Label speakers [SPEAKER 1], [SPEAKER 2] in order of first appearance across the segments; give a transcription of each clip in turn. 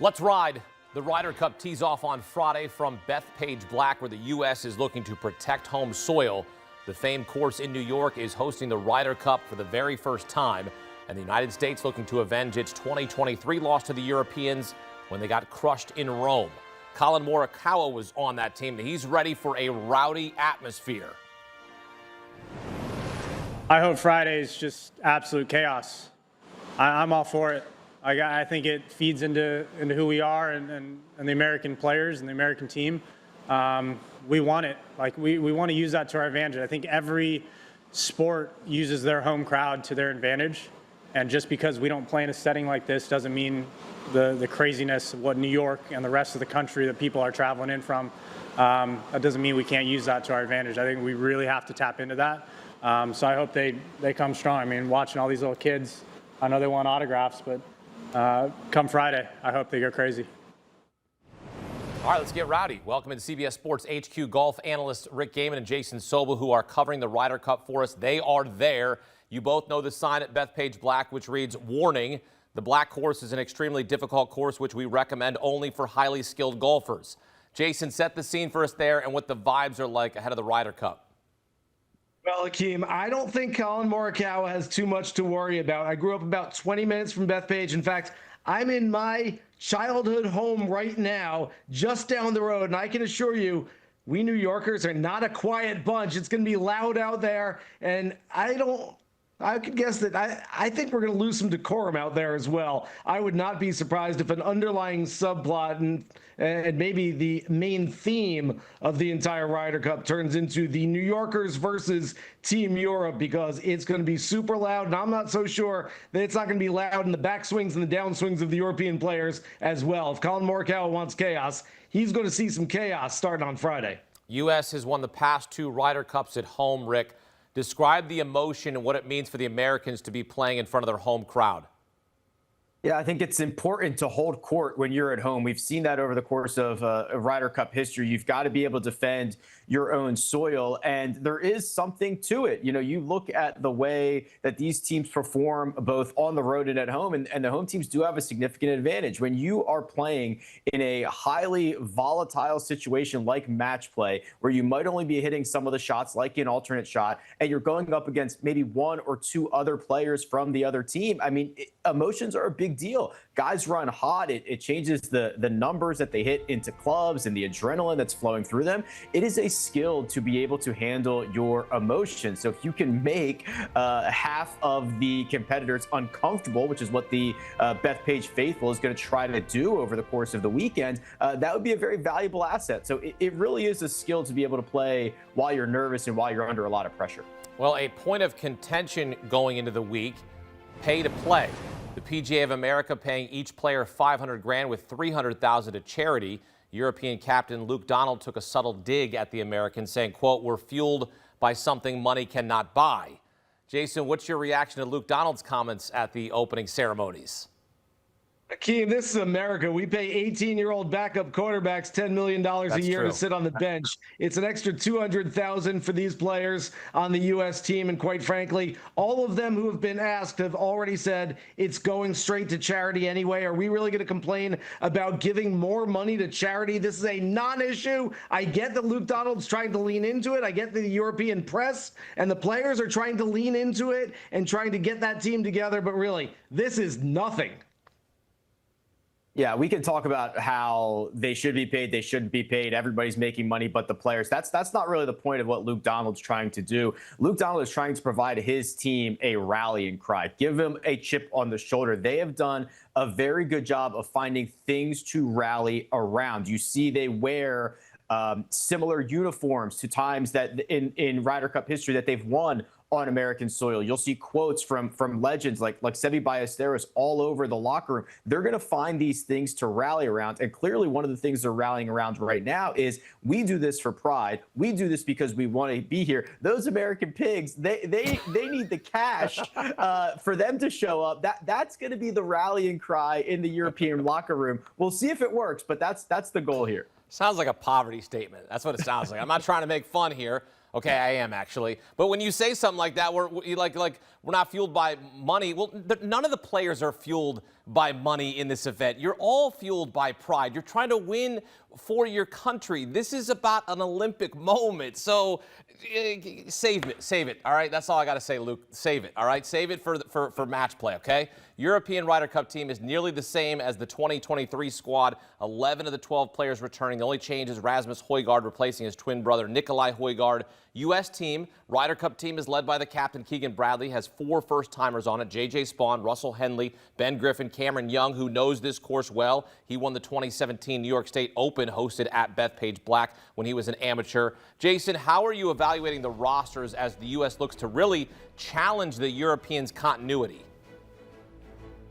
[SPEAKER 1] Let's ride. The Ryder Cup tees off on Friday from Bethpage Black, where the U.S. is looking to protect home soil. The famed course in New York is hosting the Ryder Cup for the very first time, and the United States looking to avenge its 2023 loss to the Europeans when they got crushed in Rome. Collin Morikawa was on that team. He's ready for a rowdy atmosphere.
[SPEAKER 2] I hope Friday is just absolute chaos. I'm all for it. I think it feeds into who we are and the American players and the American team. We want it. We want to use that to our advantage. I think every sport uses their home crowd to their advantage. And just because we don't play in a setting like this doesn't mean the craziness of what New York and the rest of the country that people are traveling in from, that doesn't mean we can't use that to our advantage. I think we really have to tap into that. So I hope they come strong. I mean, watching all these little kids, I know they want autographs, but come Friday, I hope they go crazy.
[SPEAKER 1] All right, let's get rowdy. Welcome to CBS Sports HQ golf analysts Rick Gehman and Jason Sobel, who are covering the Ryder Cup for us. They are there. You both know the sign at Bethpage Black, which reads, "Warning, the black course is an extremely difficult course, which we recommend only for highly skilled golfers." Jason, set the scene for us there and what the vibes are like ahead of the Ryder Cup.
[SPEAKER 3] Well, Akeem, I don't think Collin Morikawa has too much to worry about. I grew up about 20 minutes from Bethpage. In fact, I'm in my childhood home right now, just down the road, and I can assure you, we New Yorkers are not a quiet bunch. It's going to be loud out there, and I could guess that I think we're going to lose some decorum out there as well. I would not be surprised if an underlying subplot and maybe the main theme of the entire Ryder Cup turns into the New Yorkers versus Team Europe, because it's going to be super loud, and I'm not so sure that it's not going to be loud in the backswings and the downswings of the European players as well. If Collin Morikawa wants chaos, he's going to see some chaos starting on Friday.
[SPEAKER 1] U.S. has won the past two Ryder Cups at home, Rick. Describe the emotion and what it means for the Americans to be playing in front of their home crowd.
[SPEAKER 4] Yeah, I think it's important to hold court when you're at home. We've seen that over the course of Ryder Cup history. You've got to be able to defend your own soil, and there is something to it. You know, you look at the way that these teams perform both on the road and at home, and the home teams do have a significant advantage. When you are playing in a highly volatile situation like match play, where you might only be hitting some of the shots like an alternate shot, and you're going up against maybe one or two other players from the other team, I mean, emotions are a big deal. Guys run hot. It changes the numbers that they hit into clubs and the adrenaline that's flowing through them. It is a skill to be able to handle your emotions. So if you can make half of the competitors uncomfortable, which is what the Bethpage faithful is going to try to do over the course of the weekend, that would be a very valuable asset. So it really is a skill to be able to play while you're nervous and while you're under a lot of pressure.
[SPEAKER 1] Well, a point of contention going into the week, pay to play. The PGA of America paying each player $500,000 with $300,000 to charity. European captain Luke Donald took a subtle dig at the Americans, saying, quote, "We're fueled by something money cannot buy." Jason, what's your reaction to Luke Donald's comments at the opening ceremonies?
[SPEAKER 3] Akeem, this is America. We pay 18-year-old backup quarterbacks $10 million a year to sit on the bench. It's an extra $200,000 for these players on the U.S. team. And quite frankly, all of them who have been asked have already said it's going straight to charity anyway. Are we really going to complain about giving more money to charity? This is a non-issue. I get that Luke Donald's trying to lean into it. I get the European press and the players are trying to lean into it and trying to get that team together. But really, this is nothing.
[SPEAKER 4] Yeah, we can talk about how they should be paid, they shouldn't be paid. Everybody's making money but the players. That's not really the point of what Luke Donald's trying to do. Luke Donald is trying to provide his team a rallying cry, give them a chip on the shoulder. They have done a very good job of finding things to rally around. You see they wear similar uniforms to times that in Ryder Cup history that they've won on American soil. You'll see quotes from legends like Seve Ballesteros all over the locker room. They're going to find these things to rally around. And clearly one of the things they're rallying around right now is we do this for pride. We do this because we want to be here. Those American pigs, they need the cash for them to show up. That's going to be the rallying cry in the European locker room. We'll see if it works, but that's the goal here.
[SPEAKER 1] Sounds like a poverty statement. That's what it sounds like. I'm not trying to make fun here. Okay, I am actually. But when you say something like that, we're not fueled by money. Well, none of the players are fueled by money in this event. You're all fueled by pride. You're trying to win for your country. This is about an Olympic moment. So save it. All right. That's all I got to say, Luke. Save it. All right. Save it for match play. OK. European Ryder Cup team is nearly the same as the 2023 squad. 11 of the 12 players returning. The only change is Rasmus Højgaard replacing his twin brother Nikolai Højgaard. U.S. team, Ryder Cup team is led by the captain Keegan Bradley, has 4 first-timers on it. J.J. Spaun, Russell Henley, Ben Griffin, Cameron Young, who knows this course well. He won the 2017 New York State Open hosted at Bethpage Black when he was an amateur. Jason, how are you evaluating the rosters as the U.S. looks to really challenge the Europeans' continuity?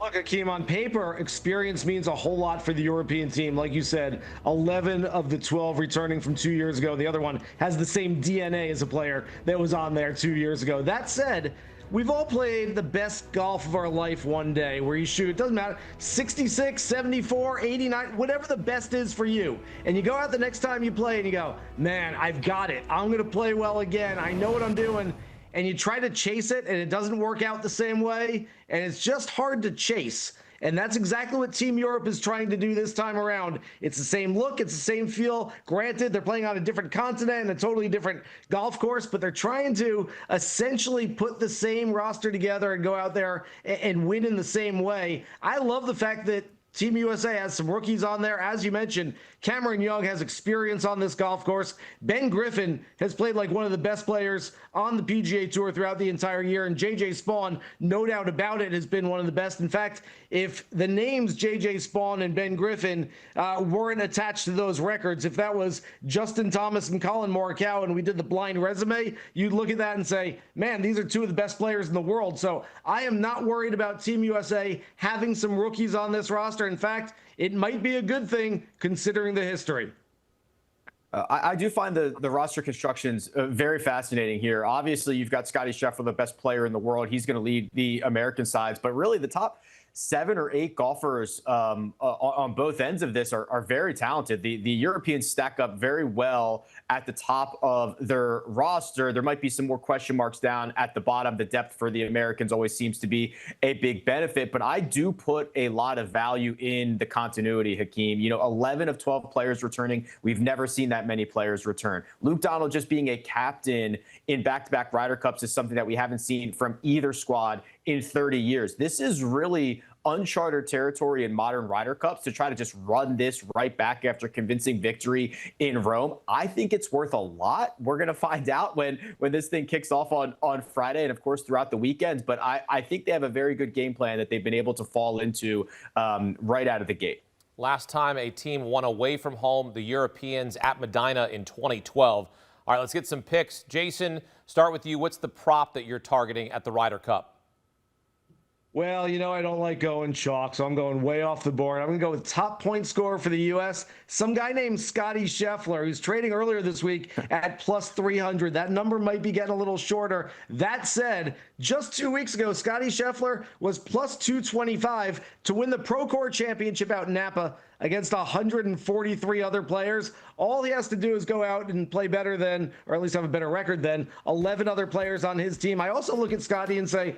[SPEAKER 3] Look, Akeem, on paper, experience means a whole lot for the European team. Like you said, 11 of the 12 returning from 2 years ago. The other one has the same DNA as a player that was on there 2 years ago. That said, we've all played the best golf of our life one day where you shoot, doesn't matter, 66, 74, 89, whatever the best is for you. And you go out the next time you play and you go, man, I've got it. I'm going to play well again. I know what I'm doing. And you try to chase it and it doesn't work out the same way. And it's just hard to chase. And that's exactly what Team Europe is trying to do this time around. It's the same look, it's the same feel. Granted, they're playing on a different continent and a totally different golf course, but they're trying to essentially put the same roster together and go out there and win in the same way. I love the fact that Team USA has some rookies on there. As you mentioned, Cameron Young has experience on this golf course. Ben Griffin has played like one of the best players on the PGA Tour throughout the entire year. And J.J. Spaun, no doubt about it, has been one of the best. In fact, if the names J.J. Spaun and Ben Griffin weren't attached to those records, if that was Justin Thomas and Collin Morikawa and we did the blind resume, you'd look at that and say, man, these are 2 of the best players in the world. So I am not worried about Team USA having some rookies on this roster. In fact, it might be a good thing considering the history.
[SPEAKER 4] I do find the roster constructions very fascinating here. Obviously, you've got Scottie Scheffler, the best player in the world. He's going to lead the American sides. But really, the top 7 or 8 golfers on both ends of this are very talented. The Europeans stack up very well at the top of their roster. There might be some more question marks down at the bottom. The depth for the Americans always seems to be a big benefit, but I do put a lot of value in the continuity, Hakeem. 11 of 12 players returning. We've never seen that many players return. Luke Donald just being a captain in back-to-back Ryder Cups is something that we haven't seen from either squad in 30 years. This is really uncharted territory in modern Ryder Cups to try to just run this right back after convincing victory in Rome. I think it's worth a lot. We're going to find out when this thing kicks off on Friday and, of course, throughout the weekends. But I think they have a very good game plan that they've been able to fall into right out of the gate.
[SPEAKER 1] Last time a team won away from home, the Europeans at Medina in 2012. All right, let's get some picks. Jason, start with you. What's the prop that you're targeting at the Ryder Cup?
[SPEAKER 3] Well, I don't like going chalk, so I'm going way off the board. I'm going to go with top point scorer for the U.S., some guy named Scottie Scheffler, who's trading earlier this week at plus 300. That number might be getting a little shorter. That said, just 2 weeks ago, Scottie Scheffler was plus 225 to win the Procore Championship out in Napa against 143 other players. All he has to do is go out and play better than, or at least have a better record than, 11 other players on his team. I also look at Scottie and say,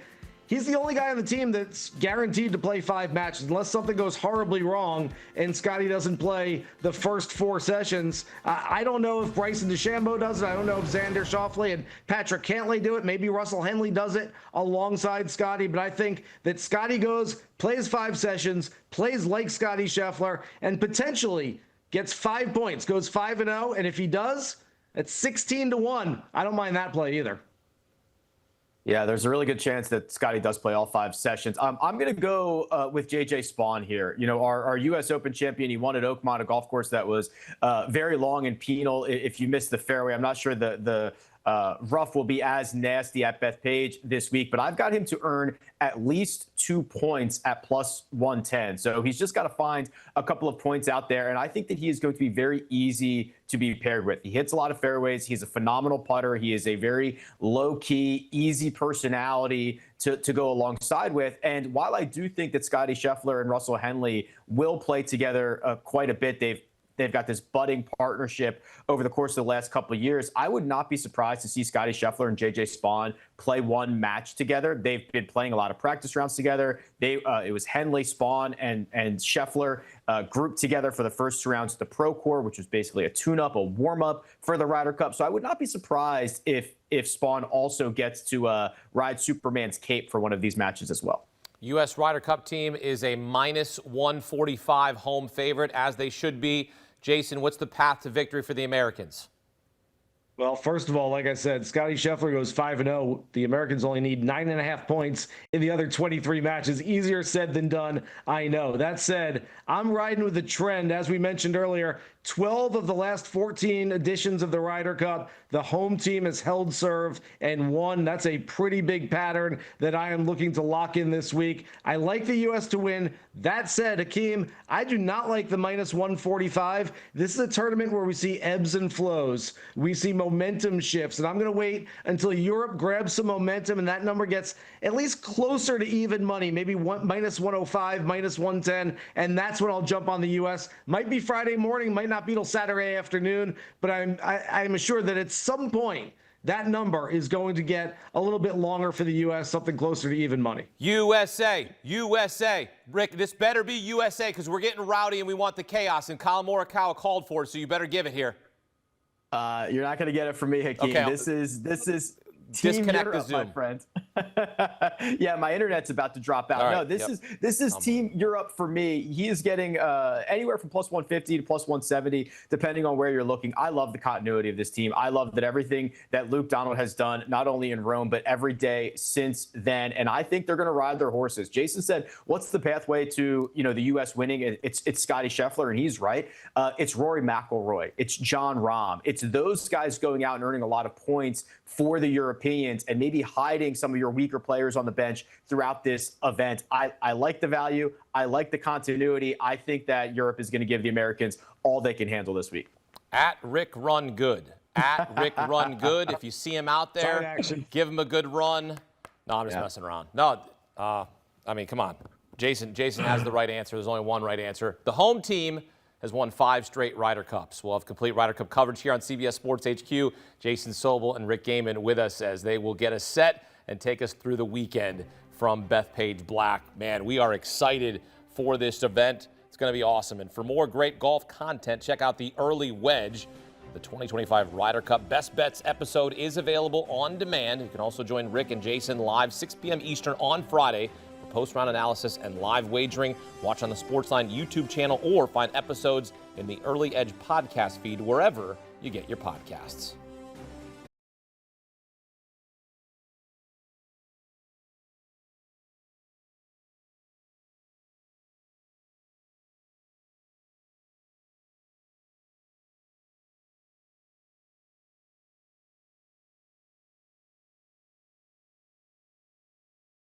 [SPEAKER 3] he's the only guy on the team that's guaranteed to play 5 matches unless something goes horribly wrong and Scottie doesn't play the first 4 sessions. I don't know if Bryson DeChambeau does it. I don't know if Xander Schauffele and Patrick Cantlay do it. Maybe Russell Henley does it alongside Scottie. But I think that Scottie goes, plays 5 sessions, plays like Scottie Scheffler, and potentially gets 5 points, goes 5-0. And if he does, it's 16-1. I don't mind that play either.
[SPEAKER 4] Yeah, there's a really good chance that Scottie does play all 5 sessions. I'm going to go with J.J. Spaun here. Our U.S. Open champion, he won at Oakmont, a golf course that was very long and penal if you missed the fairway. I'm not sure the rough will be as nasty at Bethpage this week, but I've got him to earn at least 2 points at plus 110. So he's just got to find a couple of points out there, and I think that he is going to be very easy to be paired with. He hits a lot of fairways. He's a phenomenal putter. He is a very low-key, easy personality to go alongside with. And while I do think that Scottie Scheffler and Russell Henley will play together quite a bit, they've They've got this budding partnership over the course of the last couple of years. I would not be surprised to see Scottie Scheffler and JJ Spaun play one match together. They've been playing a lot of practice rounds together. It was Henley, Spaun, and Scheffler grouped together for the first 2 rounds of the Pro Tour, which was basically a tune-up, a warm-up for the Ryder Cup. So I would not be surprised if Spaun also gets to ride Superman's cape for one of these matches as well.
[SPEAKER 1] U.S. Ryder Cup team is a minus 145 home favorite, as they should be. Jason, what's the path to victory for the Americans?
[SPEAKER 3] Well, first of all, like I said, Scottie Scheffler goes 5-0. The Americans only need 9.5 points in the other 23 matches. Easier said than done, I know. That said, I'm riding with the trend. As we mentioned earlier, 12 of the last 14 editions of the Ryder Cup, the home team has held serve and won. That's a pretty big pattern that I am looking to lock in this week. I like the U.S. to win. That said, Hakeem, I do not like the minus 145. This is a tournament where we see ebbs and flows. We see momentum shifts, and I'm going to wait until Europe grabs some momentum and that number gets at least closer to even money, maybe minus 105, minus 110, and that's when I'll jump on the U.S. Might be Friday morning, might not be till Saturday afternoon, but I'm assured that at some point that number is going to get a little bit longer for the U.S., something closer to even money.
[SPEAKER 1] USA, USA. Rick, this better be USA because we're getting rowdy and we want the chaos, and Collin Morikawa called for it, so you better give it here.
[SPEAKER 4] You're not going to get it from me, Hakeem. Okay, this is Team
[SPEAKER 1] disconnect
[SPEAKER 4] Europe,
[SPEAKER 1] the Zoom,
[SPEAKER 4] my friend. Yeah, my internet's about to drop out. Right, no, this is Team Europe for me. He is getting anywhere from plus 150 to plus 170, depending on where you're looking. I love the continuity of this team. I love that everything that Luke Donald has done, not only in Rome, but every day since then. And I think they're going to ride their horses. Jason said, what's the pathway to, the U.S. winning? It's Scottie Scheffler, and he's right. It's Rory McIlroy. It's Jon Rahm. It's those guys going out and earning a lot of points for the Europeans and maybe hiding some of your weaker players on the bench throughout this event. I like the value. I like the continuity. I think that Europe is going to give the Americans all they can handle this week.
[SPEAKER 1] At Rick Run Good. At Rick Run Good. If you see him out there, give him a good run. No, I'm just messing around. No, I mean, come on. Jason has the right answer. There's only one right answer. The home team has won 5 straight Ryder Cups. We'll have complete Ryder Cup coverage here on CBS Sports HQ. Jason Sobel and Rick Gehman with us as they will get us set and take us through the weekend from Bethpage Black. Man, we are excited for this event. It's going to be awesome. And for more great golf content, check out the Early Wedge. The 2025 Ryder Cup Best Bets episode is available on demand. You can also join Rick and Jason live 6 p.m. Eastern on Friday for post-round analysis and live wagering. Watch on the Sportsline YouTube channel or find episodes in the Early Edge podcast feed wherever you get your podcasts.